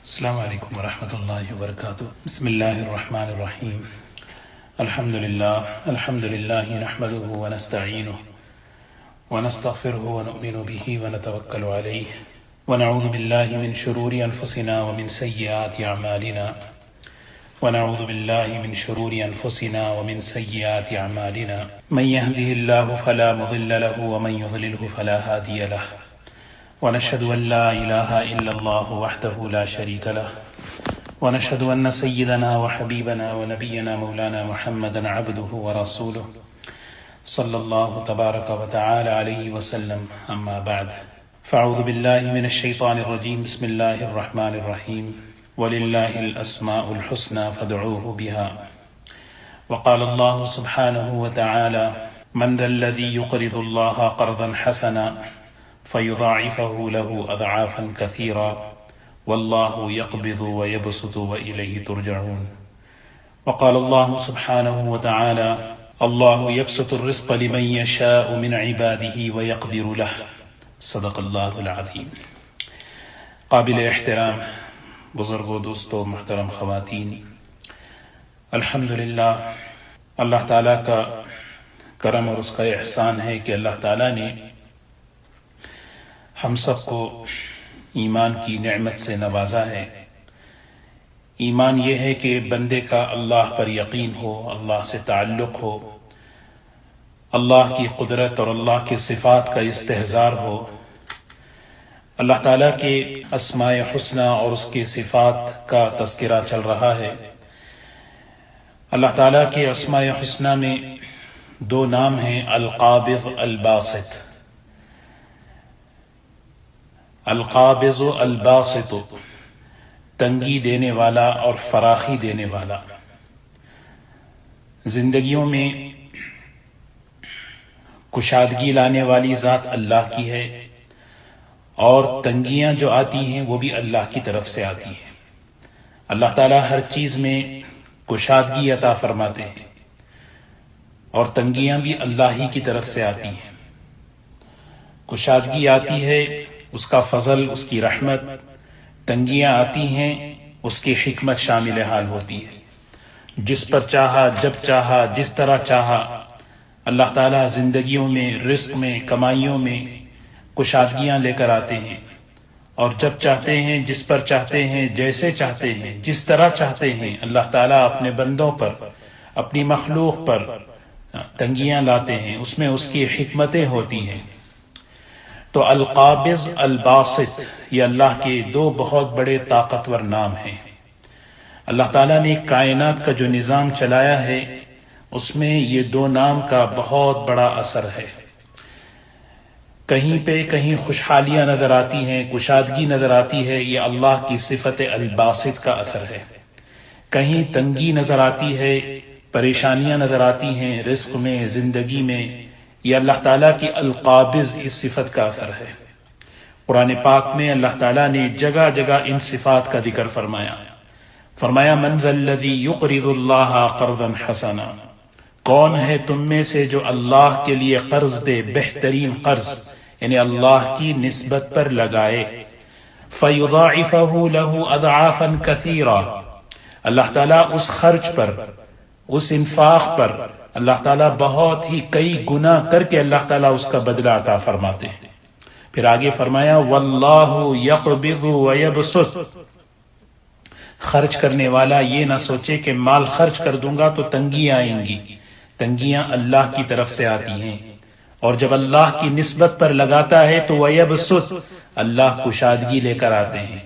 السلام علیکم ورحمۃ اللہ وبرکاتہ۔ بسم اللہ الرحمن الرحیم۔ الحمد للہ نحمده ونستعینه ونستغفره ونؤمن به ونتوکل علیہ ونعوذ باللہ من شرور انفسنا ومن سیئات اعمالنا من يهده الله فلا مضل له ومن يضلله فلا هادي له ونشهد أن لا إله إلا الله وحده لا شريك له ونشهد أن سيدنا وحبيبنا ونبينا مولانا محمدا عبده ورسوله صلى الله تبارك وتعالى عليه وسلم، أما بعد فأعوذ بالله من الشيطان الرجيم، بسم الله الرحمن الرحيم، ولله الأسماء الحسنى فادعوه بها. وقال الله سبحانه وتعالى من ذا الذي يقرض الله قرضا حسنا فيضاعفه له أضعافا كثيرا والله يقبض ويبسط وإليه ترجعون. وقال الله سبحانه وتعالى الله يبسط الرزق لمن يشاء من عباده ويقدر له. صدق الله العظيم. قابل احترام بزرگوں، دوستوں، محترم خواتین، الحمدللہ اللہ تعالیٰ کا کرم اور اس کا احسان ہے کہ اللہ تعالیٰ نے ہم سب کو ایمان کی نعمت سے نوازا ہے۔ ایمان یہ ہے کہ بندے کا اللہ پر یقین ہو، اللہ سے تعلق ہو، اللہ کی قدرت اور اللہ کی صفات کا استحضار ہو، اللہ تعالیٰ کے اسماء حسنہ اور اس کی صفات کا تذکرہ چل رہا ہے۔ اللہ تعالیٰ کے اسماء حسنہ میں دو نام ہیں، القابض الباسط۔ القابض الباسط، تنگی دینے والا اور فراخی دینے والا۔ زندگیوں میں کشادگی لانے والی ذات اللہ کی ہے، اور تنگیاں جو آتی ہیں وہ بھی اللہ کی طرف سے آتی ہیں۔ اللہ تعالیٰ ہر چیز میں کشادگی عطا فرماتے ہیں، اور تنگیاں بھی اللہ ہی کی طرف سے آتی ہیں۔ کشادگی آتی ہے اس کا فضل، اس کی رحمت، تنگیاں آتی ہیں اس کی حکمت شامل حال ہوتی ہے۔ جس پر چاہا، جب چاہا، جس طرح چاہا، اللہ تعالیٰ زندگیوں میں، رزق میں، کمائیوں میں کشادگیاں لے کر آتے ہیں، اور جب چاہتے ہیں، جس پر چاہتے ہیں، جیسے چاہتے ہیں، جس طرح چاہتے ہیں، اللہ تعالیٰ اپنے بندوں پر، اپنی مخلوق پر تنگیاں لاتے ہیں۔ اس میں اس کی حکمتیں ہوتی ہیں۔ تو القابض الباسط یہ اللہ کے دو بہت بڑے طاقتور نام ہیں۔ اللہ تعالیٰ نے کائنات کا جو نظام چلایا ہے اس میں یہ دو نام کا بہت بڑا اثر ہے۔ کہیں پہ کہیں خوشحالیاں نظر آتی ہیں، کشادگی نظر آتی ہے، یہ اللہ کی صفت الباسط کا اثر ہے۔ کہیں تنگی نظر آتی ہے، پریشانیاں نظر آتی ہیں رزق میں، زندگی میں، یہ اللہ تعالیٰ کی القابض اس صفت کا اثر ہے۔ قرآن پاک میں اللہ تعالیٰ نے جگہ جگہ ان صفات کا ذکر فرمایا من ذا الذی یقرض اللہ قرضا حسنا، کون ہے تم میں سے جو اللہ کے لیے قرض دے، بہترین قرض، یعنی اللہ کی نسبت پر لگائے، فیضاعفہ لہ اضعافا کثیرا، اللہ تعالیٰ اس خرچ پر، اس انفاق پر اللہ تعالیٰ بہت ہی کئی گنا کر کے اللہ تعالیٰ اس کا بدلہ عطا فرماتے ہیں۔ پھر آگے فرمایا واللہ یقبض ویبسط، خرچ کرنے والا یہ نہ سوچے کہ مال خرچ کر دوں گا تو تنگیاں آئیں گی، تنگیاں اللہ کی طرف سے آتی ہیں، اور جب اللہ کی نسبت پر لگاتا ہے تو ویبسط، اللہ کشادگی لے کر آتے ہیں۔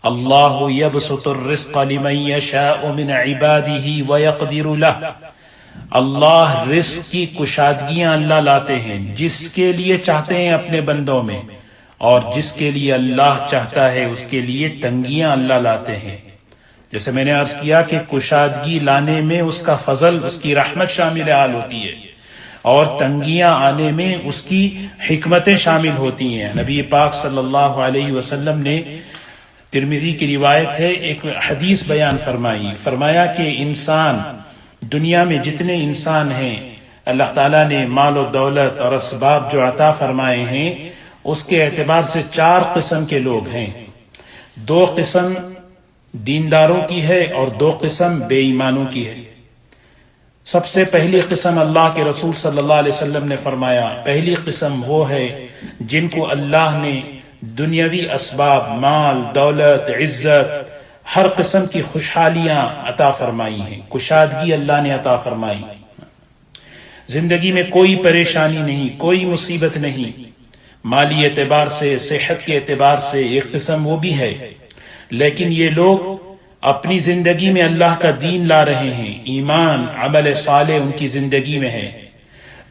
اللہ یبسط الرزق لمن یشاء من عباده ویقدر له، اللہ رزق کی کشادگیاں اللہ لاتے ہیں جس کے لیے چاہتے ہیں اپنے بندوں میں، اور جس کے لیے اللہ چاہتا ہے اس کے لیے تنگیاں اللہ لاتے ہیں۔ جیسے میں نے عرض کیا کہ کشادگی لانے میں اس کا فضل، اس کی رحمت شامل حال ہوتی ہے، اور تنگیاں آنے میں اس کی حکمتیں شامل ہوتی ہیں۔ نبی پاک صلی اللہ علیہ وسلم نے، ترمذی کی روایت ہے، ایک حدیث بیان فرمایا کہ انسان، دنیا میں جتنے انسان ہیں اللہ تعالیٰ نے مال و دولت اور اسباب جو عطا فرمائے ہیں اس کے اعتبار سے 4 قسم کے لوگ ہیں۔ 2 قسم دینداروں کی ہے اور 2 قسم بے ایمانوں کی ہے۔ سب سے پہلی قسم اللہ کے رسول صلی اللہ علیہ وسلم نے فرمایا، پہلی قسم وہ ہے جن کو اللہ نے دنیاوی اسباب، مال، دولت، عزت، ہر قسم کی خوشحالیاں عطا فرمائی ہیں، کشادگی اللہ نے عطا فرمائی، زندگی میں کوئی پریشانی نہیں، کوئی مصیبت نہیں، مالی اعتبار سے، صحت کے اعتبار سے ایک قسم وہ بھی ہے۔ لیکن یہ لوگ اپنی زندگی میں اللہ کا دین لا رہے ہیں، ایمان، عمل صالح ان کی زندگی میں ہے،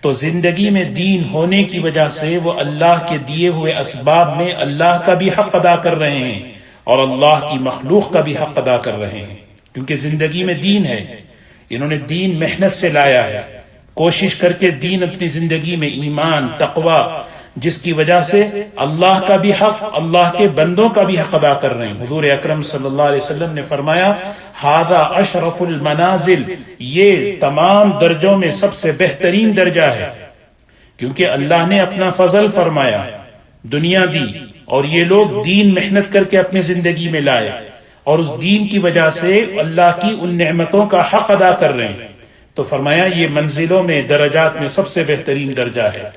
تو زندگی میں دین ہونے کی وجہ سے وہ اللہ کے دیے ہوئے اسباب میں اللہ کا بھی حق ادا کر رہے ہیں اور اللہ کی مخلوق کا بھی حق ادا کر رہے ہیں، کیونکہ زندگی میں دین ہے، انہوں نے دین محنت سے لایا ہے، کوشش کر کے دین اپنی زندگی میں، ایمان، تقوی، جس کی وجہ سے اللہ کا بھی حق، اللہ کے بندوں کا بھی حق ادا کر رہے ہیں۔ حضور اکرم صلی اللہ علیہ وسلم نے فرمایا، ھذا اشرف المنازل، یہ تمام درجوں میں سب سے بہترین درجہ ہے، کیونکہ اللہ نے اپنا فضل فرمایا، دنیا دی، اور یہ لوگ دین محنت کر کے اپنی زندگی میں لائے، اور اس دین کی وجہ سے اللہ کی ان نعمتوں کا حق ادا کر رہے ہیں، تو فرمایا یہ منزلوں میں، درجات میں سب سے بہترین درجہ ہے۔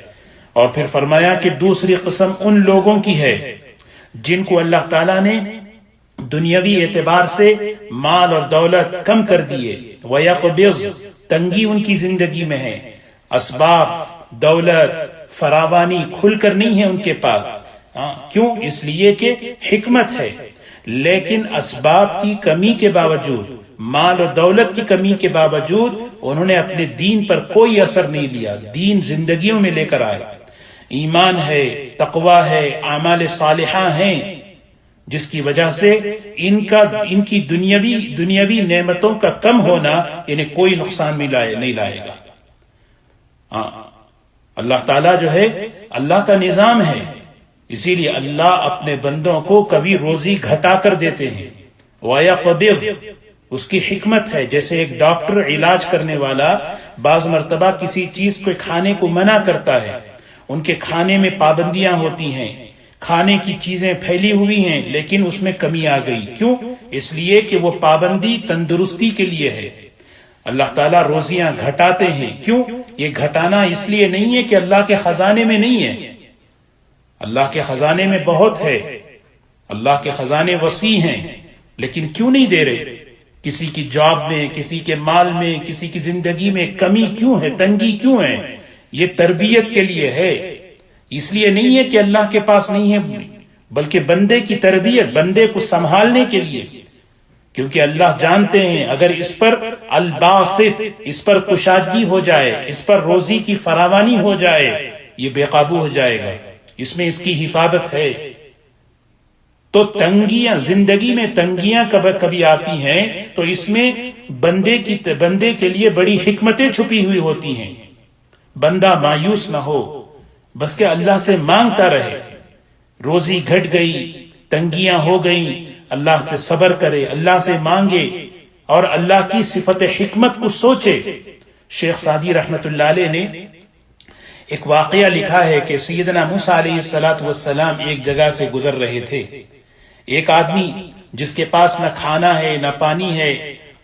اور پھر فرمایا کہ دوسری قسم ان لوگوں کی ہے جن کو اللہ تعالیٰ نے دنیاوی اعتبار سے مال اور دولت کم کر دیے، وَيَقْبِضْ، تنگی ان کی زندگی میں ہے، اسباب، دولت، فراوانی کھل کر نہیں ہے ان کے پاس، کیوں؟ اس لیے کہ حکمت ہے، لیکن اسباب کی کمی کے باوجود، مال و دولت کی کمی کے باوجود انہوں نے اپنے دین پر کوئی اثر نہیں لیا، دین زندگیوں میں لے کر آئے، ایمان ہے، تقوی ہے، اعمال صالحہ ہیں، جس کی وجہ سے ان کی دنیاوی نعمتوں کا کم ہونا انہیں کوئی نقصان نہیں لائے گا۔ اللہ تعالیٰ جو ہے، اللہ کا نظام ہے، اسی لیے اللہ اپنے بندوں کو کبھی روزی گھٹا کر دیتے ہیں، وَيَقْبِضْ، اس کی حکمت ہے۔ جیسے ایک ڈاکٹر علاج کرنے والا بعض مرتبہ کسی چیز کو کھانے کو منع کرتا ہے، ان کے کھانے میں پابندیاں ہوتی ہیں، کھانے کی چیزیں پھیلی ہوئی ہیں، لیکن اس میں کمی آ گئی، کیوں؟ اس لیے کہ وہ پابندی تندرستی کے لیے ہے۔ اللہ تعالیٰ روزیاں گھٹاتے ہیں، کیوں؟ یہ گھٹانا اس لیے نہیں ہے کہ اللہ کے خزانے میں نہیں ہے، اللہ کے خزانے میں بہت ہے، اللہ کے خزانے وسیع ہیں، لیکن کیوں نہیں دے رہے؟ کسی کی جاب میں، کسی کے مال میں، کسی کی زندگی میں کمی کیوں ہے، تنگی کیوں ہے؟ یہ تربیت کے لیے ہے، اس لیے نہیں ہے کہ اللہ کے پاس نہیں ہے، بلکہ بندے کی تربیت، بندے کو سنبھالنے کے لیے، کیونکہ اللہ جانتے ہیں اگر اس پر الباسط، اس پر کشادگی ہو جائے، اس پر روزی کی فراوانی ہو جائے، یہ بے قابو ہو جائے گا، اس میں اس کی حفاظت ہے۔ تو تنگیاں، زندگی میں تنگیاں کبھی آتی ہیں تو اس میں بندے کے لیے بڑی حکمتیں چھپی ہوئی ہوتی ہیں، بندہ مایوس نہ ہو، بس کہ اللہ سے مانگتا رہے، روزی گھٹ گئی، تنگیاں ہو گئیں، اللہ سے صبر کرے، اللہ سے مانگے اور اللہ کی صفت حکمت کو سوچے۔ شیخ سعدی رحمت اللہ علیہ نے ایک واقعہ لکھا ہے کہ سیدنا موسیٰ علیہ السلام ایک جگہ سے گزر رہے تھے، ایک آدمی جس کے پاس نہ کھانا ہے نہ پانی ہے،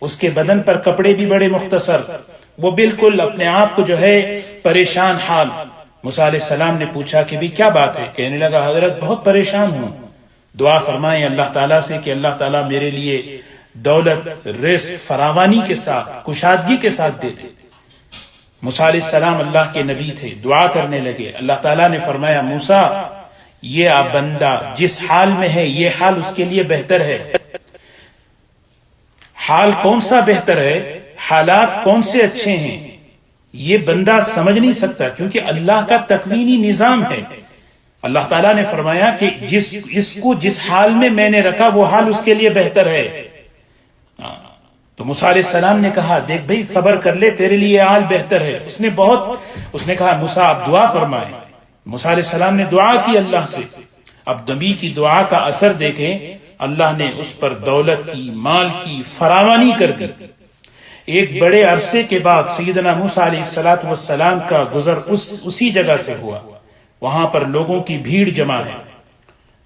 اس کے بدن پر کپڑے بھی بڑے مختصر، وہ بالکل اپنے آپ کو جو ہے پریشان حال۔ موسیٰ علیہ السلام نے پوچھا کہ بھی کیا بات ہے؟ کہنے لگا حضرت بہت پریشان ہوں، دعا فرمائیں اللہ تعالیٰ سے کہ اللہ تعالیٰ میرے لیے دولت، رزق، فراوانی کے ساتھ، کشادگی کے ساتھ دے دے۔ موسیٰ علیہ السلام اللہ کے نبی تھے، دعا کرنے لگے، اللہ تعالیٰ نے فرمایا موسیٰ یہ آپ بندہ جس حال میں ہے یہ حال اس کے لیے بہتر ہے۔ حال کون سا بہتر ہے، حالات کون سے اچھے ہیں، یہ بندہ سمجھ نہیں سکتا، کیونکہ اللہ کا تکوینی نظام ہے۔ اللہ تعالیٰ نے فرمایا کہ اس کو جس حال میں میں نے رکھا وہ حال اس کے لیے بہتر ہے۔ تو موسیٰ علیہ السلام نے کہا دیکھ بھئی صبر کر لے، تیرے لیے حال بہتر ہے۔ اس نے کہا موسیٰ آپ دعا فرمائیں۔ موسیٰ علیہ السلام نے دعا کی اللہ سے۔ اب نبی کی دعا کا اثر دیکھیں، اللہ نے اس پر دولت کی، مال کی فراوانی کر دی۔ ایک بڑے عرصے کے بعد سیدنا موسیٰ علیہ السلام کا گزر اسی جگہ سے ہوا، وہاں پر لوگوں کی بھیڑ جمع ہے۔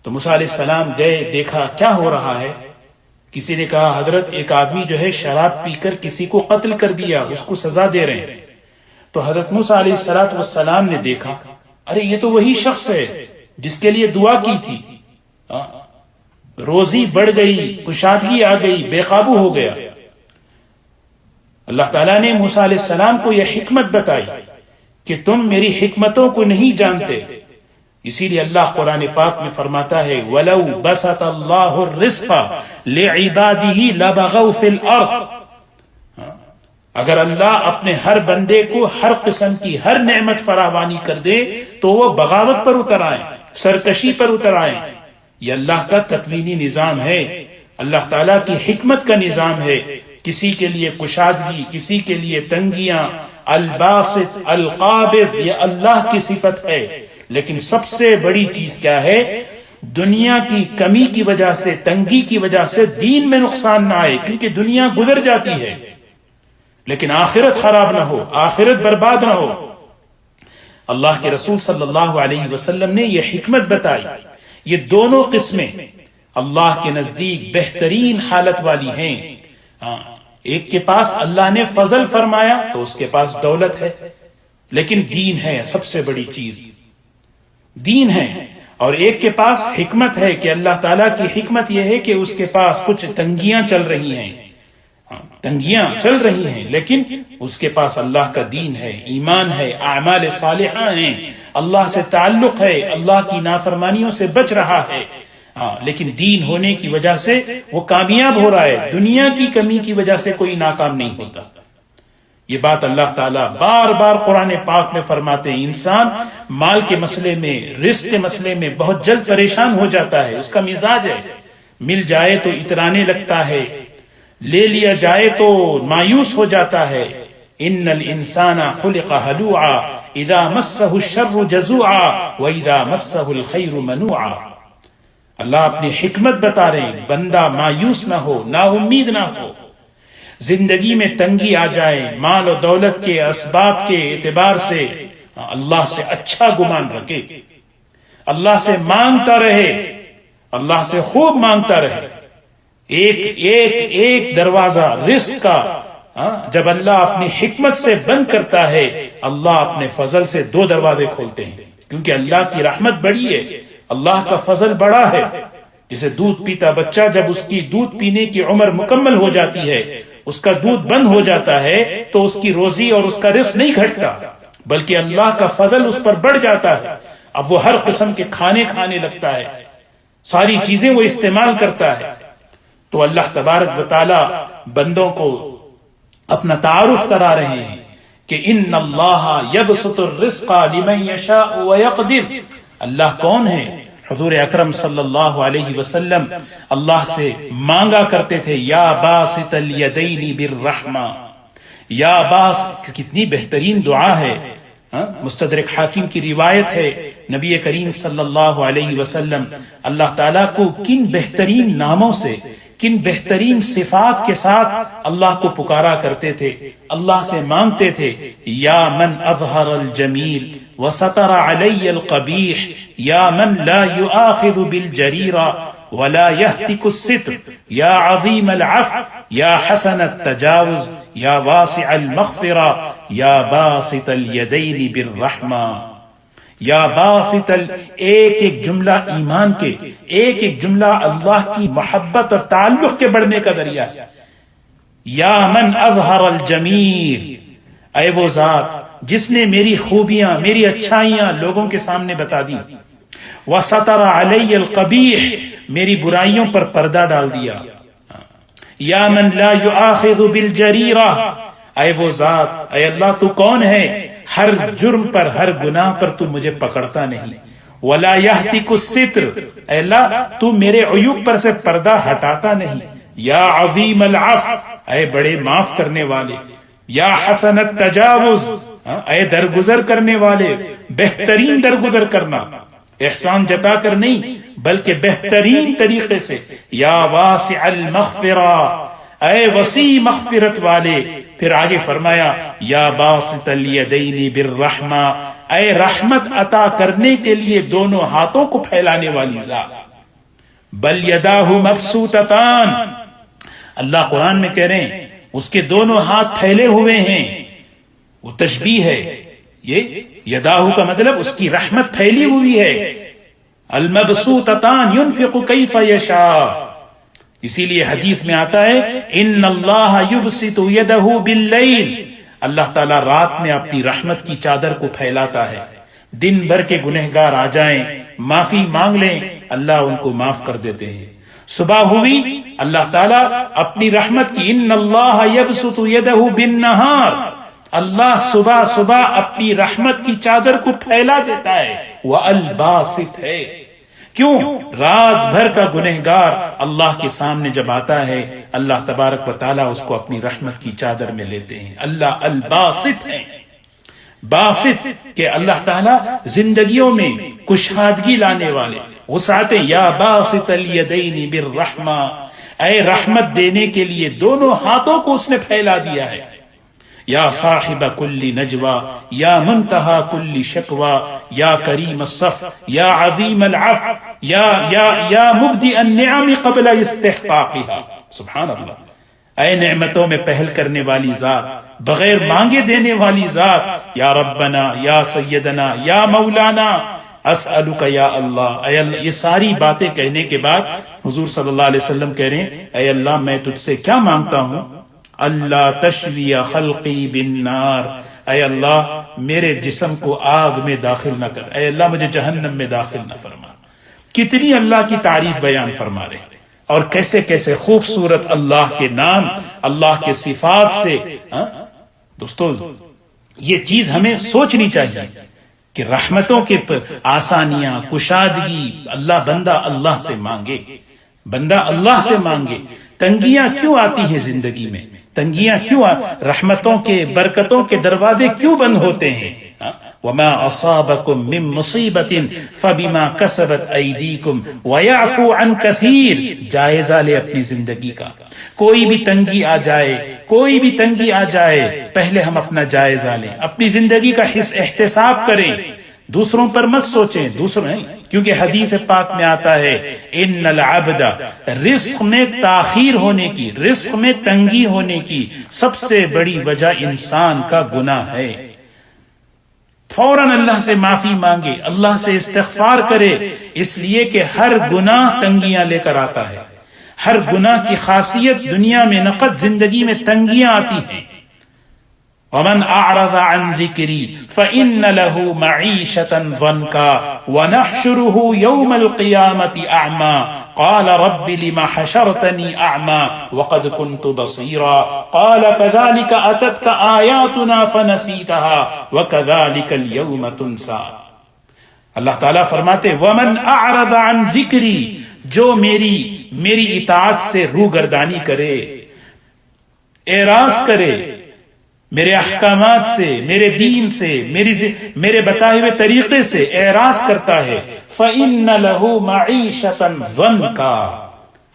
تو موسیٰ علیہ السلام گئے، دیکھا کیا ہو رہا ہے، کسی نے کہا حضرت ایک آدمی جو ہے شراب پی کر کسی کو قتل کر دیا، اس کو سزا دے رہے ہیں۔ تو حضرت موسیٰ علیہ السلام نے دیکھا، ارے یہ تو وہی شخص ہے جس کے لیے دعا کی تھی، روزی بڑھ گئی، کشادگی آ گئی، بے قابو ہو گیا۔ اللہ تعالیٰ نے موسیٰ علیہ السلام کو یہ حکمت بتائی کہ تم میری حکمتوں کو نہیں جانتے، اسی لیے اللہ قرآن پاک میں فرماتا ہے وَلَوْ بَسَطَ اللَّهُ الرِّزْقَ لِعِبَادِهِ لَبَغَوْا فِي الْأَرْضِ، اگر اللہ اپنے ہر بندے کو ہر قسم کی ہر نعمت فراوانی کر دے تو وہ بغاوت پر اتر آئیں، سرکشی پر اتر آئیں۔ یہ اللہ کا تکوینی نظام ہے، اللہ تعالیٰ کی حکمت کا نظام ہے۔ کسی کے لیے کشادگی، کسی کے لیے تنگیاں، الباسط القابض یہ اللہ کی صفت ہے، لیکن سب سے بڑی چیز کیا ہے؟ دنیا کی کمی کی وجہ سے، تنگی کی وجہ سے دین میں نقصان نہ آئے، کیونکہ دنیا گزر جاتی ہے، لیکن آخرت خراب نہ ہو، آخرت برباد نہ ہو۔ اللہ کے رسول صلی اللہ علیہ وسلم نے یہ حکمت بتائی۔ یہ دونوں قسمیں اللہ کے نزدیک بہترین حالت والی ہیں۔ ایک کے پاس اللہ نے فضل فرمایا تو اس کے پاس دولت ہے، لیکن دین ہے سب سے بڑی چیز، دین ہے۔ اور ایک کے پاس حکمت ہے کہ اللہ تعالیٰ کی حکمت یہ ہے کہ اس کے پاس کچھ تنگیاں چل رہی ہیں، تنگیاں چل رہی ہیں، لیکن اس کے پاس اللہ کا دین ہے، ایمان ہے، اعمال صالحہ ہیں، اللہ سے تعلق ہے، اللہ کی نافرمانیوں سے بچ رہا ہے، لیکن دین ہونے کی وجہ سے وہ کامیاب ہو رہا ہے، دنیا کی کمی کی وجہ سے کوئی ناکام نہیں ہوتا۔ یہ بات اللہ تعالیٰ بار بار قرآن پاک میں فرماتے ہیں۔ انسان مال کے مسئلے میں، رزق کے مسئلے میں بہت جلد پریشان ہو جاتا ہے، اس کا مزاج ہے، مل جائے تو اترانے لگتا ہے، لے لیا جائے تو مایوس ہو جاتا ہے۔ ان الانسان خلق ہلوعا اذا مسہ الشر جزوعا واذا مسہ الخیر منوعا۔ اللہ اپنی حکمت بتا رہے ہیں، بندہ مایوس نہ ہو، نا امید نہ ہو۔ زندگی میں تنگی آ جائے، مال و دولت کے اسباب کے اعتبار سے اللہ سے اچھا گمان رکھے، اللہ سے مانگتا رہے، اللہ سے خوب مانگتا رہے۔ ایک دروازہ رزق کا جب اللہ اپنی حکمت سے بند کرتا ہے، اللہ اپنے فضل سے 2 دروازے کھولتے ہیں، کیونکہ اللہ کی رحمت بڑی ہے، اللہ کا فضل بڑا ہے۔ جسے دودھ پیتا بچہ جب اس کی دودھ پینے کی عمر مکمل ہو جاتی ہے، اس کا دودھ بند ہو جاتا ہے تو اس کی روزی اور اس کا رزق نہیں گھٹتا، بلکہ اللہ کا فضل اس پر بڑھ جاتا ہے۔ اب وہ ہر قسم کے کھانے کھانے لگتا ہے، ساری چیزیں وہ استعمال کرتا ہے۔ تو اللہ تبارک و تعالی بندوں کو اپنا تعارف کرا رہے ہیں کہ ان اللہ یبسط الرزق لمن یشاء ویقدر۔ اللہ کون ہے؟ حضور اکرم صلی اللہ علیہ وسلم اللہ سے مانگا کرتے تھے، یا باسط الیدین بالرحمہ، یا کتنی بہترین دعا ہے۔ مستدرک حاکم کی روایت ہے، نبی کریم صلی اللہ علیہ وسلم اللہ تعالیٰ کو کن بہترین ناموں سے، کن بہترین صفات کے ساتھ اللہ کو پکارا کرتے تھے، اللہ سے مانگتے تھے۔ یا من اظہر الجمیل وستر علی القبیح، یا من لا یؤاخذ بالجریرہ ولا یہتک الستر، یا عظیم العفو، یا حسن التجاوز، یا واسع المغفرہ، یا باسط الیدین بالرحمہ، یا باسط ایک جملہ ایمان کے، ایک جملہ اللہ کی محبت اور تعلق کے بڑھنے کا ذریعہ۔ یا من اظہر الجمیل، اے وہ ذات جس نے میری خوبیاں، میری اچھائیاں لوگوں کے سامنے بتا دی۔ وستر علی القبیح، میری برائیوں پر پردہ ڈال دیا۔ یا من لا یؤاخذ بالجریرہ، اے وہ ذات، اے اللہ تو کون ہے، ہر جرم پر، ہر گناہ پر تو مجھے پکڑتا نہیں۔ ولا یہتک الستر، اے اللہ تو میرے عیوب پر سے پردہ ہٹاتا نہیں۔ یا عظیم العفو، اے بڑے معاف کرنے والے۔ یا حسن التجاوز، اے درگزر کرنے والے، بہترین درگزر کرنا، احسان جتا کر نہیں بلکہ بہترین طریقے سے۔ یا واسع المغفرہ، اے وسیع مغفرت والے۔ پھر آگے فرمایا یا باسط الیدین بالرحمہ، اے رحمت عطا کرنے کے لیے دونوں ہاتھوں کو پھیلانے والی ذات۔ بل یداہ مبسوطتان، اللہ قرآن میں کہہ رہے ہیں اس کے دونوں ہاتھ پھیلے ہوئے ہیں، وہ تشبیہ ہے، یہ یداہو کا مطلب اس کی رحمت پھیلی ہوئی ہے، المبسوطتان ينفق کیف یشاء، اسی لیے حدیث میں آتا ہے ان اللہ یبسط یدہ باللیل، اللہ تعالیٰ رات میں اپنی رحمت کی چادر کو پھیلاتا ہے، دن بھر کے گنہگار آ جائیں معافی مانگ لیں اللہ ان کو معاف کر دیتے ہیں، صبح ہوئی اللہ تعالیٰ اپنی رحمت کی ان اللہ یبسط یدہ بالنہار، اللہ صبح صبح اپنی رحمت کی چادر کو پھیلا دیتا ہے، والباسط ہے، کیوں؟ رات بھر کا گنہگار اللہ کے سامنے جب آتا ہے اللہ تبارک و تعالیٰ اس کو اپنی رحمت کی چادر میں لیتے ہیں، اللہ الباسط ہے، باسط کہ اللہ تعالیٰ زندگیوں میں کشادگی لانے والے، وسعت، یا باسط الیدین بالرحمہ، اے رحمت دینے کے لیے دونوں ہاتھوں کو اس نے پھیلا دیا ہے، یا صاحب کل نجوا، یا منتہا کل شکوا، یا کریم الصف، یا عظیم العفو، یا مبدی النعم قبل استحقاقها، سبحان اللہ، اے نعمتوں میں پہل کرنے والی ذات، بغیر مانگے دینے والی ذات، یا ربنا، یا سیدنا، یا مولانا، اسألک یا اللہ، اے اللہ، یہ ساری باتیں کہنے کے بعد حضور صلی اللہ علیہ وسلم کہہ رہے ہیں اے اللہ میں تجھ سے کیا مانگتا ہوں، اللہ تشوی خلقی بالنار، اے اللہ میرے جسم کو آگ میں داخل نہ کر، اے اللہ مجھے جہنم میں داخل نہ فرما۔ کتنی اللہ کی تعریف بیان فرما رہے ہیں، اور کیسے کیسے خوبصورت اللہ کے نام، اللہ کے صفات سے۔ دوستو یہ چیز ہمیں سوچنی چاہیے کہ رحمتوں کے آسانیاں، کشادگی، بندہ اللہ سے مانگے، بندہ اللہ سے مانگے۔ تنگیاں کیوں آتی ہیں زندگی میں؟ تنگیاں کیوں رحمتوں کے، برکتوں کے دروازے کیوں بند ہوتے ہیں؟ وما اصابکم من مصیبت فبما کسبت ایدیکم ویعفو عن کثیر، جائزہ لے اپنی زندگی کا، کوئی بھی تنگی آ جائے، کوئی بھی تنگی آ جائے، پہلے ہم اپنا جائزہ لیں، اپنی زندگی کا احتساب کریں، دوسروں پر مت سوچیں، دوسروں نہیں، کیونکہ حدیث پاک میں آتا ہے ان العبد، رزق میں تاخیر ہونے کی، رزق میں تنگی ہونے کی سب سے بڑی وجہ انسان کا گناہ ہے۔ فوراً اللہ سے معافی مانگے، اللہ سے استغفار کرے، اس لیے کہ ہر گناہ تنگیاں لے کر آتا ہے، ہر گناہ کی خاصیت دنیا میں نقد زندگی میں تنگیاں آتی ہیں۔ ومن اعرض عن ذکری فإن له معیشة ضنکا ونحشره یوم القیامة اعما قال رب لما حشرتنی اعما وقد كنت بصیرا قال كذلك اتتك آیاتنا فنسیتها وكذلك اليوم تنسى۔ اللہ تعالیٰ فرماتے ومن اعرض عن ذکری، جو میری اطاعت سے روگردانی کرے، اعراض کرے، میرے احکامات سے، میرے دین سے، میرے بتائے ہوئے طریقے سے اعراض کرتا ہے، فَإِنَّ لَهُ مَعِيشَةً ضَنْكَا،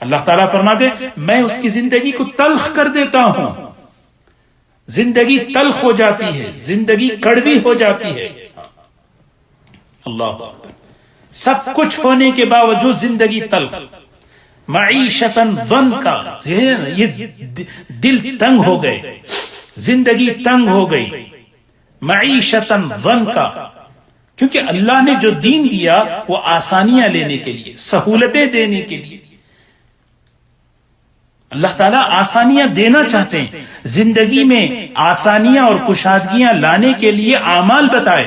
اللہ تعالیٰ فرماتے میں اس کی زندگی کو تلخ کر دیتا ہوں، زندگی تلخ ہو جاتی ہے، زندگی کڑوی ہو جاتی ہے۔ اللہ اکبر، سب کچھ ہونے کے باوجود زندگی تلخ، معیشتاً ضنکا، یہ دل تنگ ہو گئے، زندگی تنگ ہو گئی، معیشتاً ضنکا، کیونکہ اللہ نے جو دین دیا وہ آسانیاں لینے کے لیے، سہولتیں دینے کے لیے، اللہ تعالیٰ آسانیاں دینا چاہتے ہیں، زندگی میں آسانیاں اور کشادگیاں لانے کے لیے اعمال بتائے۔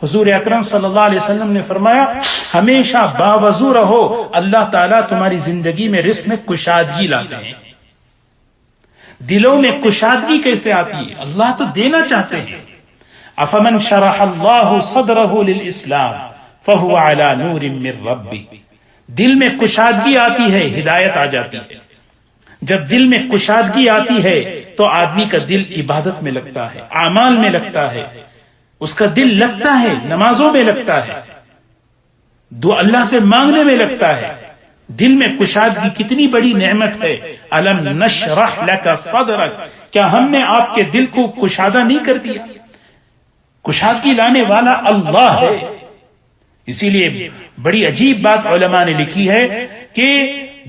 حضور اکرم صلی اللہ علیہ وسلم نے فرمایا ہمیشہ باوضو رہو، اللہ تعالیٰ تمہاری زندگی میں رزق میں کشادگی لاتے ہیں۔ دلوں میں کشادگی کیسے آتی ہے؟ اللہ تو دینا چاہتے ہیں۔ افمن شرح اللہ صدرہ للاسلام فہو علی نور من ربی، دل میں کشادگی آتی ہے، ہدایت آ جاتی ہے۔ جب دل میں کشادگی آتی ہے تو آدمی کا دل عبادت میں لگتا ہے، اعمال میں لگتا ہے، اس کا دل لگتا ہے، نمازوں میں لگتا ہے، دعا اللہ سے مانگنے میں لگتا ہے۔ دل میں کشادگی کتنی بڑی نعمت ہے۔ الم نشرح لک صدرک، کیا ہم نے آپ کے دل کو کشادہ نہیں کر دیا؟ کشادگی لانے والا اللہ ہے۔ اسی لیے بڑی عجیب بات علماء نے لکھی ہے کہ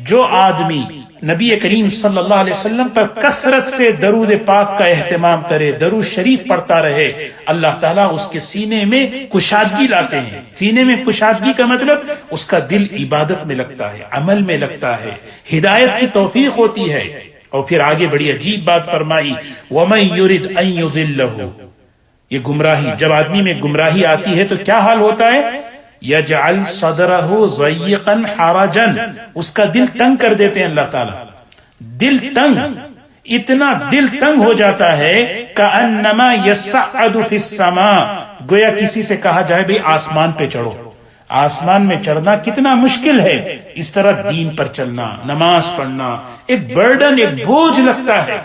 جو آدمی نبی کریم صلی اللہ علیہ وسلم پر کثرت سے درود پاک کا اہتمام کرے، درود شریف پڑھتا رہے، اللہ تعالیٰ اس کے سینے میں کشادگی لاتے ہیں۔ سینے میں کشادگی کا مطلب اس کا دل عبادت میں لگتا ہے، عمل میں لگتا ہے، ہدایت کی توفیق ہوتی ہے۔ اور پھر آگے بڑی عجیب بات فرمائی، وَمَن يُرِدْ أَن يُضِلَّهُ، یہ گمراہی، جب آدمی میں گمراہی آتی ہے تو کیا حال ہوتا ہے؟ یجعل صدرہ ضیقا حرجا، اس کا دل تنگ کر دیتے ہیں اللہ تعالیٰ، دل تنگ، اتنا دل تنگ ہو جاتا ہے کأنما یصعد فی السماء، گویا کسی سے کہا جائے بھی آسمان پہ چڑھو۔ آسمان میں چڑھنا کتنا مشکل ہے، اس طرح دین پر چلنا، نماز پڑھنا ایک برڈن، ایک بوجھ لگتا ہے۔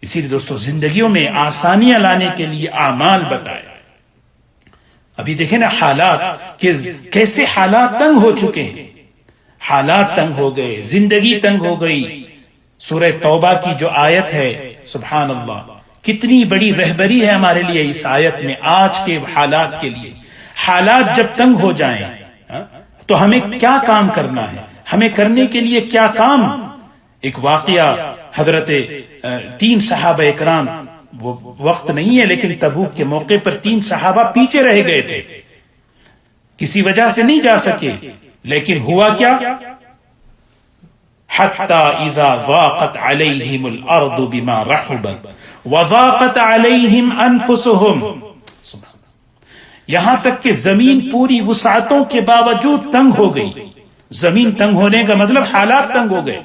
اسی لیے دوستو زندگیوں میں آسانیاں لانے کے لیے اعمال بتائے۔ ابھی دیکھیں نا حالات، کہ کیسے حالات تنگ ہو چکے ہیں، حالات تنگ ہو گئے، زندگی تنگ ہو گئی۔ سورہ توبہ کی جو آیت ہے، سبحان اللہ، کتنی بڑی رہبری ہے ہمارے لیے اس آیت میں آج کے حالات کے لیے۔ حالات جب تنگ ہو جائیں تو ہمیں کیا کام کرنا ہے، ہمیں کرنے کے لیے کیا کام۔ ایک واقعہ حضرت 3 صحابہ اکرام، وہ وقت نہیں ہے لیکن تبوک کے موقع پر 3 صحابہ پیچھے رہ گئے تھے، کسی وجہ سے نہیں جا سکے، لیکن ہوا کیا؟ حتی اذا ضاقت علیہم الارض بما رحبت وضاقت علیہم انفسہم، یہاں تک کہ زمین پوری وسعتوں کے باوجود تنگ ہو گئی۔ زمین تنگ ہونے کا مطلب حالات تنگ ہو گئے،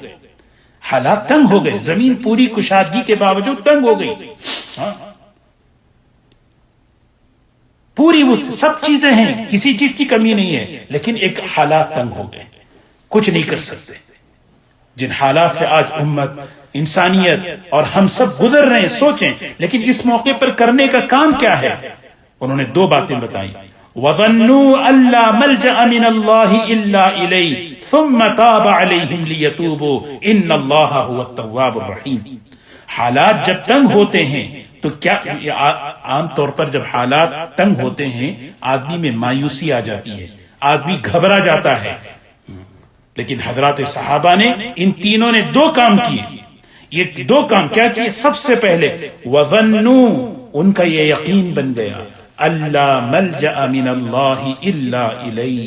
حالات تنگ ہو گئے، زمین پوری کشادگی کے باوجود تنگ ہو گئی۔ پوری سب چیزیں ہیں، کسی چیز کی کمی نہیں ہے، لیکن ایک حالات تنگ ہو گئے، کچھ نہیں کر سکتے۔ جن حالات سے آج امت، انسانیت اور ہم سب گزر رہے ہیں، سوچیں، لیکن اس موقع پر کرنے کا کام کیا ہے؟ انہوں نے 2 باتیں بتائیں، وَظَنُّوا أَن لَّا مَلْجَأَ مِنَ اللَّهِ إِلَّا إِلَيْهِ ثُمَّ تَابَ عَلَيْهِمْ لِيَتُوبُوا إِنَّ اللَّهَ هُوَ التَّوَّابُ الرَّحِيمُ۔ حالات جب تنگ ہوتے ہیں تو کیا، عام طور پر جب حالات تنگ ہوتے ہیں آدمی میں مایوسی آ جاتی ہے، آدمی گھبرا جاتا ہے، لیکن حضرات صحابہ نے، ان تینوں نے 2 کام کیے۔ یہ 2 کام کیا کیے؟ سب سے پہلے وَظَنُّوا، ان کا یہ یقین بن گیا، اللہ ملجأ من اللہ الا الیہ،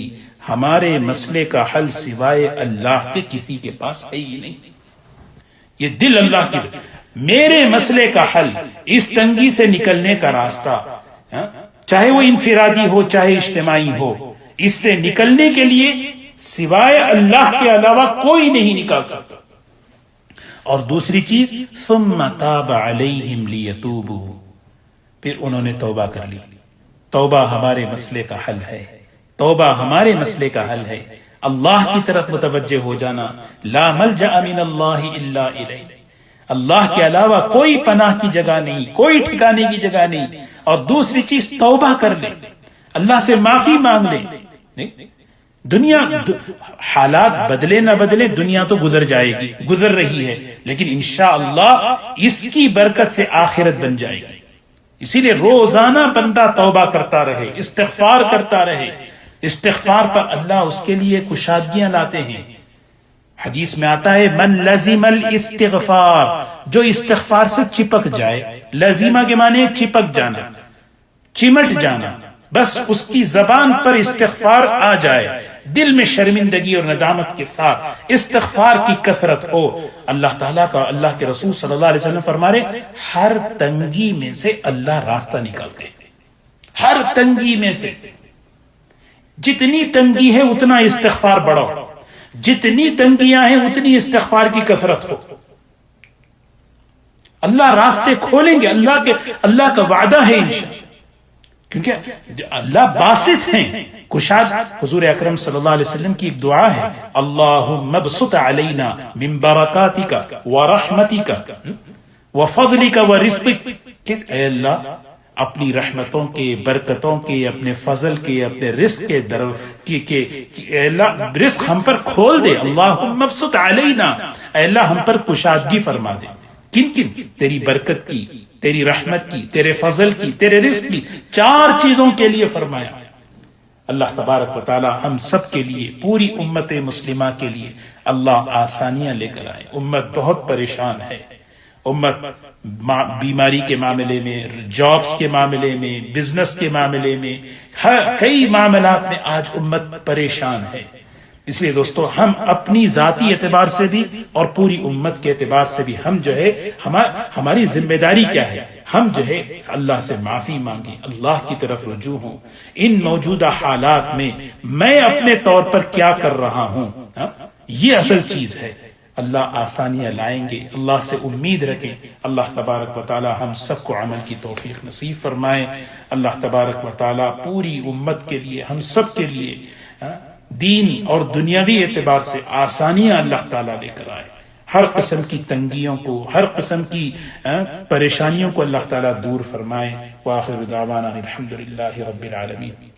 ہمارے مسئلے کا حل سوائے اللہ کے کسی کے پاس ہے ہی نہیں۔ یہ دل اللہ کی، میرے مسئلے کا حل، اس تنگی سے نکلنے کا راستہ، چاہے وہ انفرادی ہو چاہے اجتماعی ہو، اس سے نکلنے کے لیے سوائے اللہ کے علاوہ کوئی نہیں نکال سکتا۔ اور دوسری چیز، ثم تاب علیہم لیتوبوا، پھر انہوں نے توبہ کر لی۔ توبہ ہمارے مسئلے کا حل ہے، توبہ ہمارے مسئلے کا حل ہے، اللہ کی طرف متوجہ ہو جانا، لا ملجأ من اللہ الا الیہ، اللہ کے علاوہ کوئی پناہ کی جگہ نہیں، کوئی ٹھکانے کی جگہ نہیں۔ اور دوسری چیز، توبہ کر لیں، اللہ سے معافی مانگ لیں۔ دنیا، حالات بدلے نہ بدلے، دنیا تو گزر جائے گی، گزر رہی ہے، لیکن انشاءاللہ اس کی برکت سے آخرت بن جائے گی۔ اسی لیے روزانہ بندہ توبہ کرتا رہے، استغفار کرتا رہے، استغفار پر اللہ اس کے لیے کشادگیاں لاتے ہیں۔ حدیث میں آتا ہے، من لزم الاستغفار، جو استغفار سے چپک جائے، لزیمہ کے معنی چپک جانا، چمٹ جانا، بس اس کی زبان پر استغفار آ جائے، دل میں شرمندگی اور ندامت کے ساتھ استغفار کی کثرت ہو، اللہ تعالیٰ کا، اللہ کے رسول صلی اللہ علیہ وسلم فرما رہے، ہر تنگی میں سے اللہ راستہ نکالتے ہیں، ہر تنگی میں سے۔ جتنی تنگی ہے اتنا استغفار بڑھاؤ، جتنی تنگیاں ہیں اتنی استغفار کی کثرت ہو، اللہ راستے کھولیں گے، اللہ کا وعدہ ہے انشاءاللہ، کیونکہ اللہ باسط ہیں، کشاد۔ حضور اکرم صلی اللہ علیہ وسلم کی ایک دعا ہے، اللہم ابسط علینا من برکاتک ورحمتک وفضلک ورزقک، اے اللہ اپنی رحمتوں کے، برکتوں کے، اپنے فضل کے، اپنے رزق کے اے اللہ رزق ہم پر کھول دے، اللہم ابسط علینا، اے اللہ ہم پر کشادگی فرما دے۔ کن کن؟ تیری برکت کی، تیری رحمت کی، تیرے فضل کی، تیرے رزق کی، 4 چیزوں کے لیے فرمایا۔ اللہ تبارک و تعالی ہم سب کے لیے، پوری امت مسلمہ کے لیے اللہ آسانیاں لے کر آئے۔ امت بہت پریشان ہے، امت بیماری کے معاملے میں، جابز کے معاملے میں، بزنس کے معاملے میں، کئی معاملات میں آج امت پریشان ہے۔ اس لیے دوستو، ہم اپنی ذاتی اعتبار سے بھی اور پوری امت کے اعتبار سے بھی ہم جو ہے ہماری ذمہ داری کیا ہے، ہم جو ہے اللہ سے معافی مانگیں، اللہ کی طرف رجوع ہوں۔ ان موجودہ حالات میں میں اپنے طور پر کیا کر رہا ہوں، یہ اصل چیز ہے۔ اللہ آسانیاں لائیں گے، اللہ سے امید رکھیں۔ اللہ تبارک و تعالی ہم سب کو عمل کی توفیق نصیب فرمائے۔ اللہ تبارک و تعالی پوری امت کے لیے، ہم سب کے لیے دین اور دنیاوی اعتبار سے آسانیاں اللہ تعالیٰ لے کر آئے۔ ہر قسم کی تنگیوں کو، ہر قسم کی پریشانیوں کو اللہ تعالیٰ دور فرمائے۔ وآخر دعوانا الحمدللہ رب العالمین۔